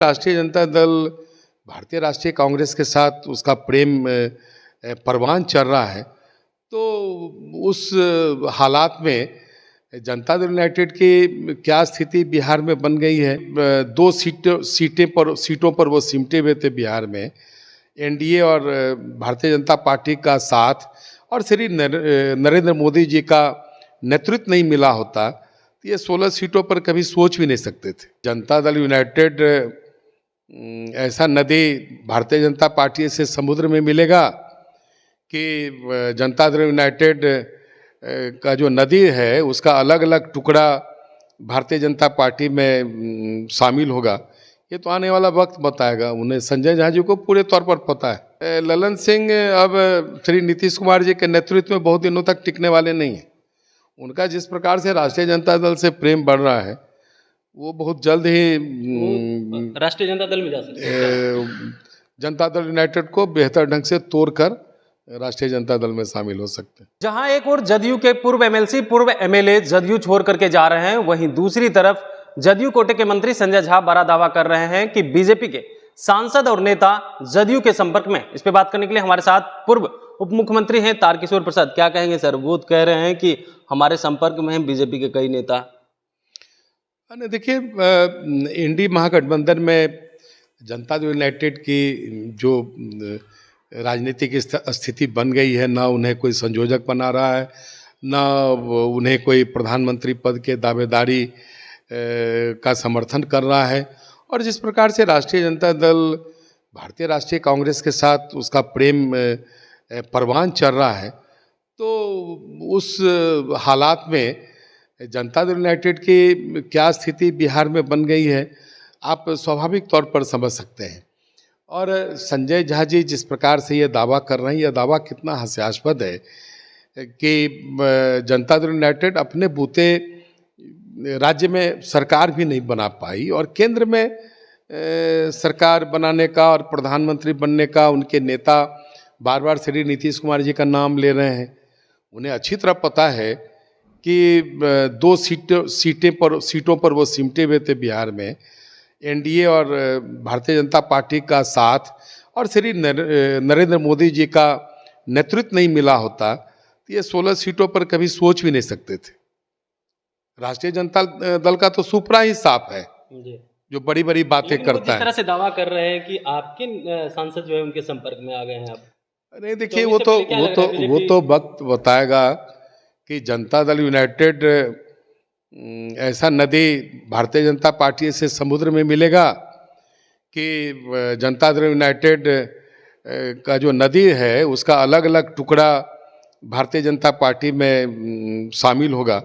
राष्ट्रीय जनता दल भारतीय राष्ट्रीय कांग्रेस के साथ उसका प्रेम परवान चल रहा है। तो उस हालात में जनता दल यूनाइटेड की क्या स्थिति बिहार में बन गई है। दो सीटों पर वो सिमटे हुए थे बिहार में। एनडीए और भारतीय जनता पार्टी का साथ और श्री नरेंद्र मोदी जी का नेतृत्व नहीं मिला होता तो ये 16 सीटों पर कभी सोच भी नहीं सकते थे। जनता दल यूनाइटेड ऐसा नदी भारतीय जनता पार्टी से समुद्र में मिलेगा कि जनता दल यूनाइटेड का जो नदी है उसका अलग अलग टुकड़ा भारतीय जनता पार्टी में शामिल होगा। ये तो आने वाला वक्त बताएगा। उन्हें संजय झा जी को पूरे तौर पर पता है। ललन सिंह अब श्री नीतीश कुमार जी के नेतृत्व में बहुत दिनों तक टिकने वाले नहीं हैं। उनका जिस प्रकार से राष्ट्रीय जनता दल से प्रेम बढ़ रहा है वो बहुत जल्द ही राष्ट्रीय जनता दल में जा सकते हैं। जनता दल यूनाइटेड को बेहतर ढंग से तोड़कर राष्ट्रीय जनता दल में शामिल हो सकते हैं। जहां एक और जदयू के पूर्व एमएलसी पूर्व एमएलए जदयू छोड़ करके जा रहे हैं, वहीं दूसरी तरफ जदयू कोटे के मंत्री संजय झा बड़ा दावा कर रहे हैं कि बीजेपी के सांसद और नेता जदयू के संपर्क में। इस पे बात करने के लिए हमारे साथ पूर्व उप मुख्यमंत्री हैं तारकिशोर प्रसाद। क्या कहेंगे सर? वो कह रहे हैं कि हमारे संपर्क में हैं बीजेपी के कई नेता। देखिए, इंडी महागठबंधन में जनता दल यूनाइटेड की जो राजनीतिक स्थिति बन गई है, ना उन्हें कोई संयोजक बना रहा है, ना उन्हें कोई प्रधानमंत्री पद के दावेदारी का समर्थन कर रहा है। और जिस प्रकार से राष्ट्रीय जनता दल भारतीय राष्ट्रीय कांग्रेस के साथ उसका प्रेम परवान चल रहा है, तो उस हालात में जनता दल यूनाइटेड की क्या स्थिति बिहार में बन गई है आप स्वाभाविक तौर पर समझ सकते हैं। और संजय झा जी जिस प्रकार से ये दावा कर रहे हैं, यह दावा कितना हास्यास्पद है कि जनता दल यूनाइटेड अपने बूते राज्य में सरकार भी नहीं बना पाई और केंद्र में सरकार बनाने का और प्रधानमंत्री बनने का उनके नेता बार बार श्री नीतीश कुमार जी का नाम ले रहे हैं। उन्हें अच्छी तरह पता है कि दो सीटों पर वो सिमटे हुए थे बिहार में। एनडीए और भारतीय जनता पार्टी का साथ और श्री नरेंद्र मोदी जी का नेतृत्व नहीं मिला होता तो ये 16 सीटों पर कभी सोच भी नहीं सकते थे। राष्ट्रीय जनता दल का तो सुपड़ा ही साफ है जो बड़ी बड़ी बातें करता है। जिस तरह से दावा कर रहे हैं कि आपके सांसद जो है उनके संपर्क में आ गए हैं अब। नहीं, देखिए, वो तो वक्त बताएगा कि जनता दल यूनाइटेड ऐसा नदी भारतीय जनता पार्टी से समुद्र में मिलेगा कि जनता दल यूनाइटेड का जो नदी है उसका अलग अलग टुकड़ा भारतीय जनता पार्टी में शामिल होगा।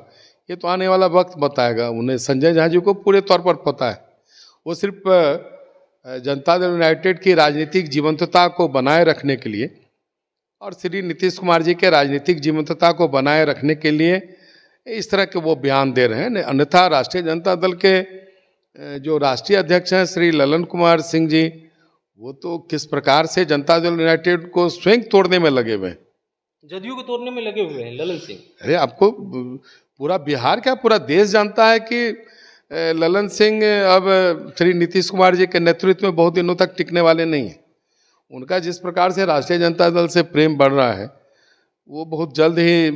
ये तो आने वाला वक्त बताएगा। उन्हें संजय झा जी को पूरे तौर पर पता है। वो सिर्फ जनता दल यूनाइटेड की राजनीतिक जीवंतता को बनाए रखने के लिए और श्री नीतीश कुमार जी के राजनीतिक जीवंतता को बनाए रखने के लिए इस तरह के वो बयान दे रहे हैं। अन्यथा राष्ट्रीय जनता दल के जो राष्ट्रीय अध्यक्ष हैं श्री ललन कुमार सिंह जी, वो तो किस प्रकार से जनता दल यूनाइटेड को स्वयं तोड़ने में लगे हुए हैं, जदयू को तोड़ने में लगे हुए हैं ललन सिंह। अरे आपको पूरा बिहार क्या पूरा देश जानता है कि ललन सिंह अब श्री नीतीश कुमार जी के नेतृत्व में बहुत दिनों तक टिकने वाले नहीं हैं। उनका जिस प्रकार से राष्ट्रीय जनता दल से प्रेम बढ़ रहा है वो बहुत जल्द ही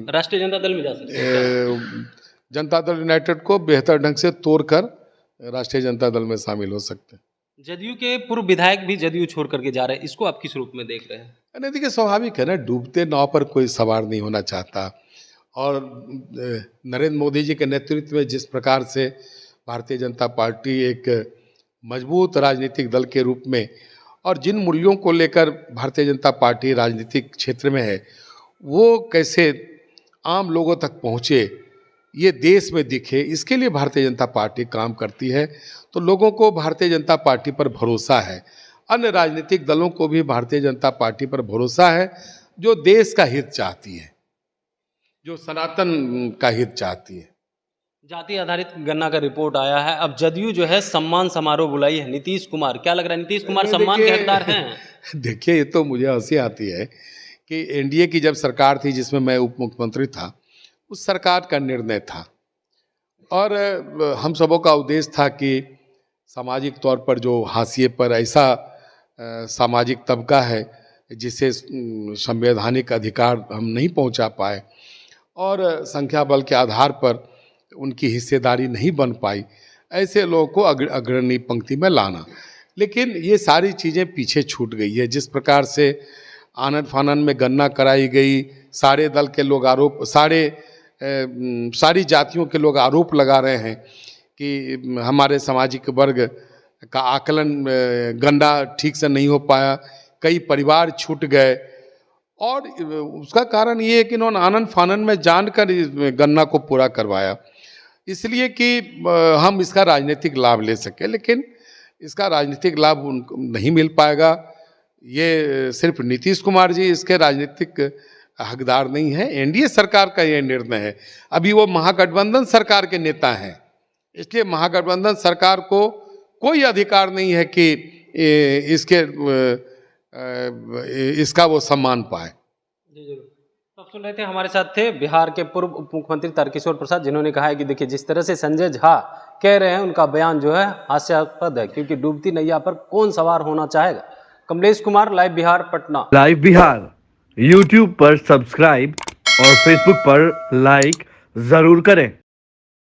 राष्ट्रीय जनता दल में जा सकते हैं। जनता दल यूनाइटेड को बेहतर ढंग से तोड़कर राष्ट्रीय जनता दल में शामिल हो सकते हैं। जदयू के पूर्व विधायक भी जदयू छोड़ करके जा रहे हैं, इसको आप किस रूप में देख रहे हैं? नहीं, देखिए, स्वाभाविक है ना, डूबते नाव पर कोई सवार नहीं होना चाहता। और नरेंद्र मोदी जी के नेतृत्व में जिस प्रकार से भारतीय जनता पार्टी एक मजबूत राजनीतिक दल के रूप में और जिन मूल्यों को लेकर भारतीय जनता पार्टी राजनीतिक क्षेत्र में है वो कैसे आम लोगों तक पहुँचे, ये देश में दिखे, इसके लिए भारतीय जनता पार्टी काम करती है। तो लोगों को भारतीय जनता पार्टी पर भरोसा है। अन्य राजनीतिक दलों को भी भारतीय जनता पार्टी पर भरोसा है जो देश का हित चाहती है, जो सनातन का हित चाहती है। जाति आधारित गणना का रिपोर्ट आया है। अब जदयू जो है सम्मान समारोह बुलाई है नीतीश कुमार। क्या लग रहा है नीतीश कुमार सम्मान के हकदार हैं? देखिए, ये तो मुझे हंसी आती है कि एनडीए की जब सरकार थी जिसमें मैं उप मुख्यमंत्री था, उस सरकार का निर्णय था और हम सबों का उद्देश्य था कि सामाजिक तौर पर जो हाशिए पर ऐसा सामाजिक तबका है जिसे संवैधानिक अधिकार हम नहीं पहुंचा पाए और संख्या बल के आधार पर उनकी हिस्सेदारी नहीं बन पाई, ऐसे लोगों को अग्रणी पंक्ति में लाना। लेकिन ये सारी चीज़ें पीछे छूट गई है। जिस प्रकार से आनन फानन में गणना कराई गई, सारे दल के लोग सारी जातियों के लोग आरोप लगा रहे हैं कि हमारे सामाजिक वर्ग का आकलन गणना ठीक से नहीं हो पाया, कई परिवार छूट गए और उसका कारण ये है कि इन्होंने आनन फानन में जानकर इस गणना को पूरा करवाया, इसलिए कि हम इसका राजनीतिक लाभ ले सके। लेकिन इसका राजनीतिक लाभ उनको नहीं मिल पाएगा। ये सिर्फ नीतीश कुमार जी इसके राजनीतिक हकदार नहीं है, एनडीए सरकार का ये निर्णय है। अभी वो महागठबंधन सरकार के नेता हैं, इसलिए महागठबंधन सरकार को कोई अधिकार नहीं है कि इसका वो सम्मान पाए। जी जरूर। तो आप सुन रहे थे, हमारे साथ थे बिहार के पूर्व उप मुख्यमंत्री तारकिशोर प्रसाद, जिन्होंने कहा है कि देखिए जिस तरह से संजय झा कह रहे हैं उनका बयान जो है हास्यास्पद है, क्योंकि डूबती नैया पर कौन सवार होना चाहेगा। Kamlesh Kumar, live Bihar, Patna. Live Bihar YouTube पर सब्सक्राइब और फेसबुक पर लाइक जरूर करें।